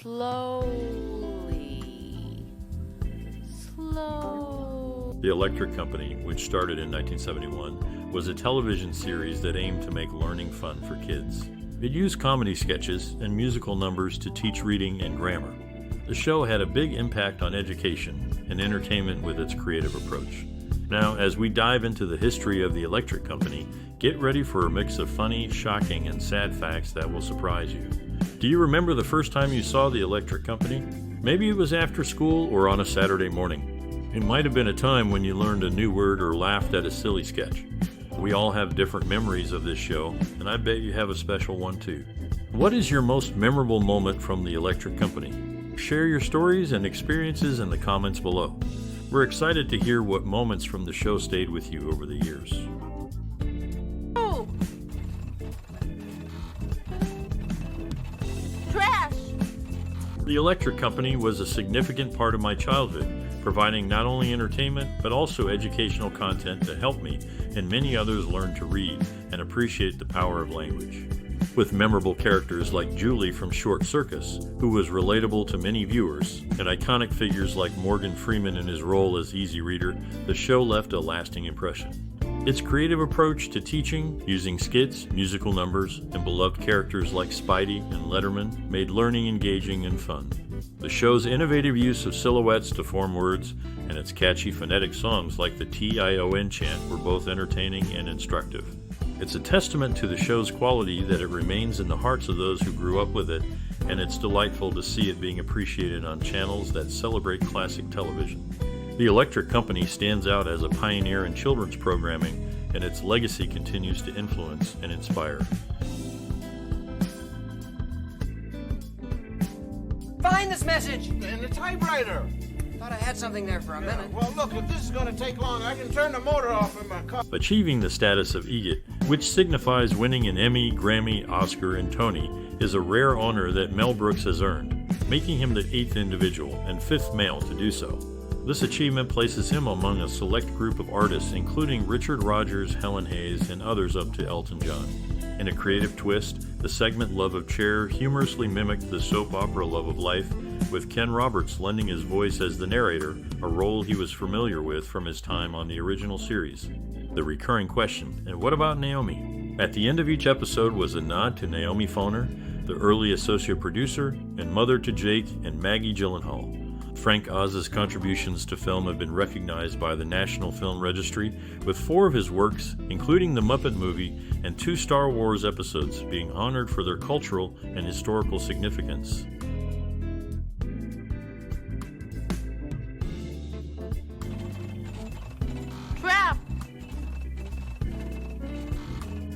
Slowly. The Electric Company, which started in 1971, was a television series that aimed to make learning fun for kids. It used comedy sketches and musical numbers to teach reading and grammar. The show had a big impact on education and entertainment with its creative approach. Now, as we dive into the history of the Electric Company, get ready for a mix of funny, shocking, and sad facts that will surprise you. Do you remember the first time you saw the Electric Company? Maybe it was after school or on a Saturday morning. It might have been a time when you learned a new word or laughed at a silly sketch. We all have different memories of this show, and I bet you have a special one too. What is your most memorable moment from the Electric Company? Share your stories and experiences in the comments below. We're excited to hear what moments from the show stayed with you over the years. Oh! Trash! The Electric Company was a significant part of my childhood, providing not only entertainment but also educational content to help me and many others learn to read and appreciate the power of language. With memorable characters like Judy from short Circus, who was relatable to many viewers, and iconic figures like Morgan Freeman in his role as Easy Reader, the show left a lasting impression. Its creative approach to teaching, using skits, musical numbers, and beloved characters like Spidey and Letterman made learning engaging and fun. The show's innovative use of silhouettes to form words and its catchy phonetic songs like the T-I-O-N chant were both entertaining and instructive. It's a testament to the show's quality that it remains in the hearts of those who grew up with it, and it's delightful to see it being appreciated on channels that celebrate classic television. The Electric Company stands out as a pioneer in children's programming, and its legacy continues to influence and inspire. Find this message! In the typewriter. Thought I had something there for a minute. Well, look, if this is going to take long, I can turn the motor off in my car. Achieving the status of EGOT, which signifies winning an Emmy, Grammy, Oscar, and Tony, is a rare honor that Mel Brooks has earned, making him the 8th individual and 5th male to do so. This achievement places him among a select group of artists including Richard Rodgers, Helen Hayes, and others up to Elton John. In a creative twist, the segment Love of Chair humorously mimicked the soap opera Love of Life, with Ken Roberts lending his voice as the narrator, a role he was familiar with from his time on the original series. The recurring question, and what about Naomi? At the end of each episode was a nod to Naomi Foner, the early associate producer, and mother to Jake and Maggie Gyllenhaal. Frank Oz's contributions to film have been recognized by the National Film Registry, with 4 of his works, including The Muppet Movie and 2 Star Wars episodes, being honored for their cultural and historical significance.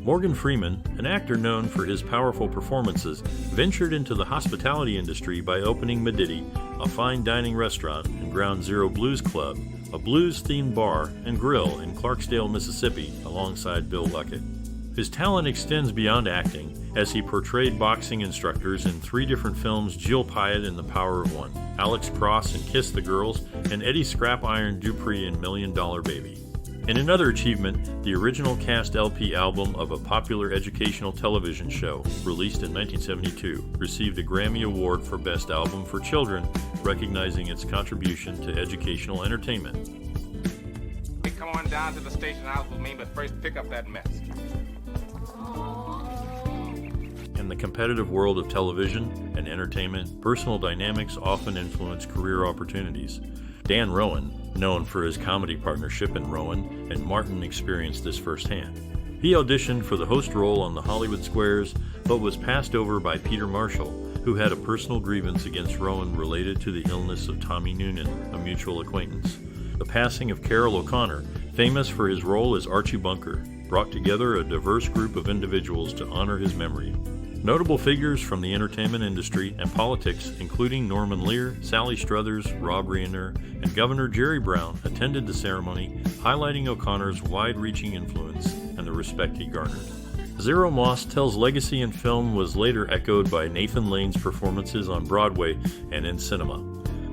Morgan Freeman, an actor known for his powerful performances, ventured into the hospitality industry by opening Medidi, a fine dining restaurant, and Ground Zero Blues Club, a blues-themed bar and grill in Clarksdale, Mississippi, alongside Bill Luckett. His talent extends beyond acting, as he portrayed boxing instructors in 3 different films: Jill Pyatt in The Power of One, Alex Cross in Kiss the Girls, and Eddie Scrap Iron Dupree in $1 Million Baby. In another achievement, the original cast LP album of a popular educational television show, released in 1972, received a Grammy Award for Best Album for Children, recognizing its contribution to educational entertainment. Hey, come on down to the station house with me, but first pick up that mess. In the competitive world of television and entertainment, personal dynamics often influence career opportunities. Dan Rowan, known for his comedy partnership in Rowan and Martin, experienced this firsthand. He auditioned for the host role on the Hollywood Squares, but was passed over by Peter Marshall, who had a personal grievance against Rowan related to the illness of Tommy Noonan, a mutual acquaintance. The passing of Carroll O'Connor, famous for his role as Archie Bunker, brought together a diverse group of individuals to honor his memory. Notable figures from the entertainment industry and politics, including Norman Lear, Sally Struthers, Rob Reiner, and Governor Jerry Brown, attended the ceremony, highlighting O'Connor's wide-reaching influence and the respect he garnered. Zero Mostel's legacy in film was later echoed by Nathan Lane's performances on Broadway and in cinema.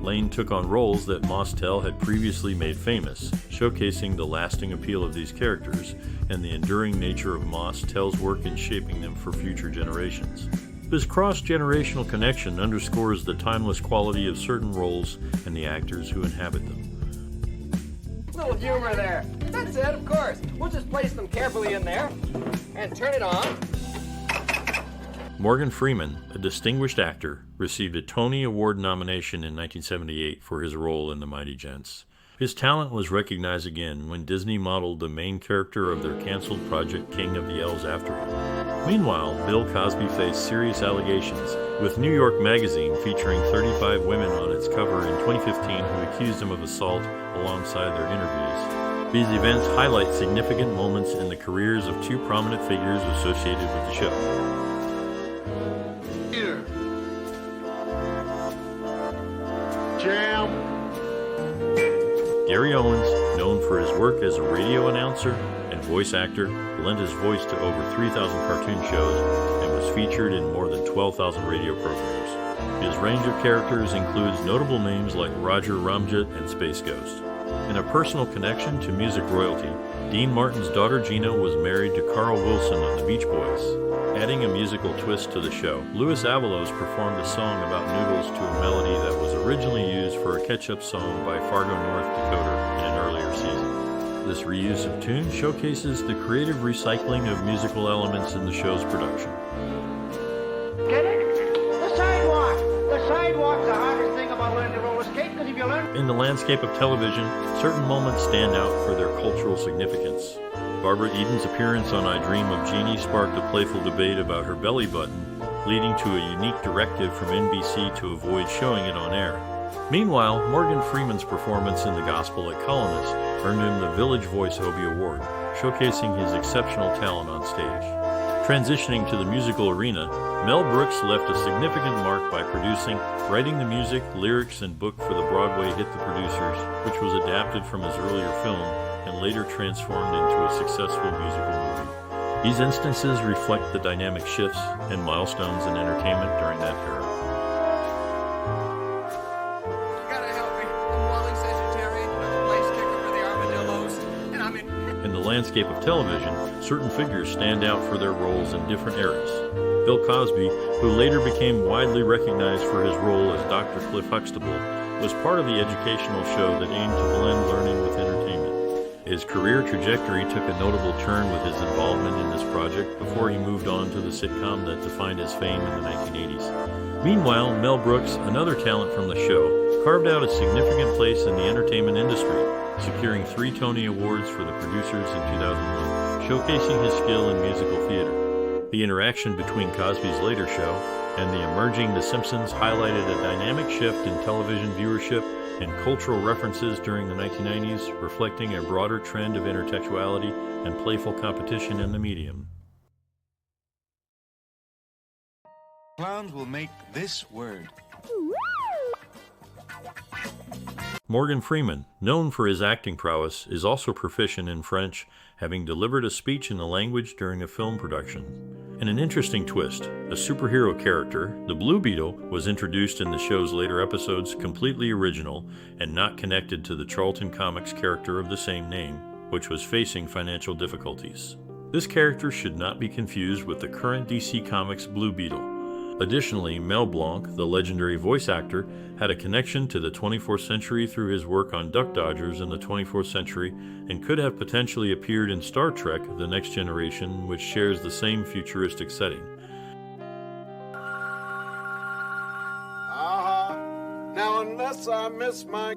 Lane took on roles that Mostel had previously made famous, showcasing the lasting appeal of these characters and the enduring nature of Mostel's work in shaping them for future generations. This cross-generational connection underscores the timeless quality of certain roles and the actors who inhabit them. Little humor there. That's it, of course. We'll just place them carefully in there and turn it on. Morgan Freeman, a distinguished actor, received a Tony Award nomination in 1978 for his role in The Mighty Gents. His talent was recognized again when Disney modeled the main character of their canceled Project King of the Elves after him. Meanwhile, Bill Cosby faced serious allegations, with New York Magazine featuring 35 women on its cover in 2015 who accused him of assault alongside their interviews. These events highlight significant moments in the careers of two prominent figures associated with the show. Here. Jam. Gary Owens, known for his work as a radio announcer and voice actor, lent his voice to over 3,000 cartoon shows and was featured in more than 12,000 radio programs. His range of characters includes notable names like Roger Ramjet and Space Ghost. In a personal connection to music royalty, Dean Martin's daughter Gina was married to Carl Wilson of the Beach Boys. Adding a musical twist to the show, Louis Avalos performed a song about noodles to a melody that was originally used for a catch-up song by Fargo, North Dakota in an earlier season. This reuse of tunes showcases the creative recycling of musical elements in the show's production. Get it? The sidewalk! The sidewalk's the hardest thing about learning to roller skate, because if you learn... In the landscape of television, certain moments stand out for their cultural significance. Barbara Eden's appearance on I Dream of Jeannie sparked a playful debate about her belly button, leading to a unique directive from NBC to avoid showing it on air. Meanwhile, Morgan Freeman's performance in The Gospel at Colonist earned him the Village Voice Obie Award, showcasing his exceptional talent on stage. Transitioning to the musical arena, Mel Brooks left a significant mark by producing, writing the music, lyrics, and book for the Broadway hit The Producers, which was adapted from his earlier film and later transformed into a successful musical movie. These instances reflect the dynamic shifts and milestones in entertainment during that era. You gotta help me. I'm Wally Sagittarius, I'm a place kicker for the Armadillos, and I'm in... In the landscape of television, certain figures stand out for their roles in different eras. Bill Cosby, who later became widely recognized for his role as Dr. Cliff Huxtable, was part of the educational show that aimed to blend learning with entertainment. His career trajectory took a notable turn with his involvement in this project before he moved on to the sitcom that defined his fame in the 1980s. Meanwhile, Mel Brooks, another talent from the show, carved out a significant place in the entertainment industry, securing 3 Tony Awards for The Producers in 2001, showcasing his skill in musical theater. The interaction between Cosby's later show and the emerging The Simpsons highlighted a dynamic shift in television viewership and cultural references during the 1990s, reflecting a broader trend of intertextuality and playful competition in the medium. Clowns will make this word. Morgan Freeman, known for his acting prowess, is also proficient in French, having delivered a speech in the language during a film production. In an interesting twist, a superhero character, the Blue Beetle, was introduced in the show's later episodes completely original and not connected to the Charlton Comics character of the same name, which was facing financial difficulties. This character should not be confused with the current DC Comics Blue Beetle. Additionally, Mel Blanc, the legendary voice actor, had a connection to the 24th century through his work on Duck Dodgers in the 24th century and could have potentially appeared in Star Trek: The Next Generation, which shares the same futuristic setting. Now unless I miss my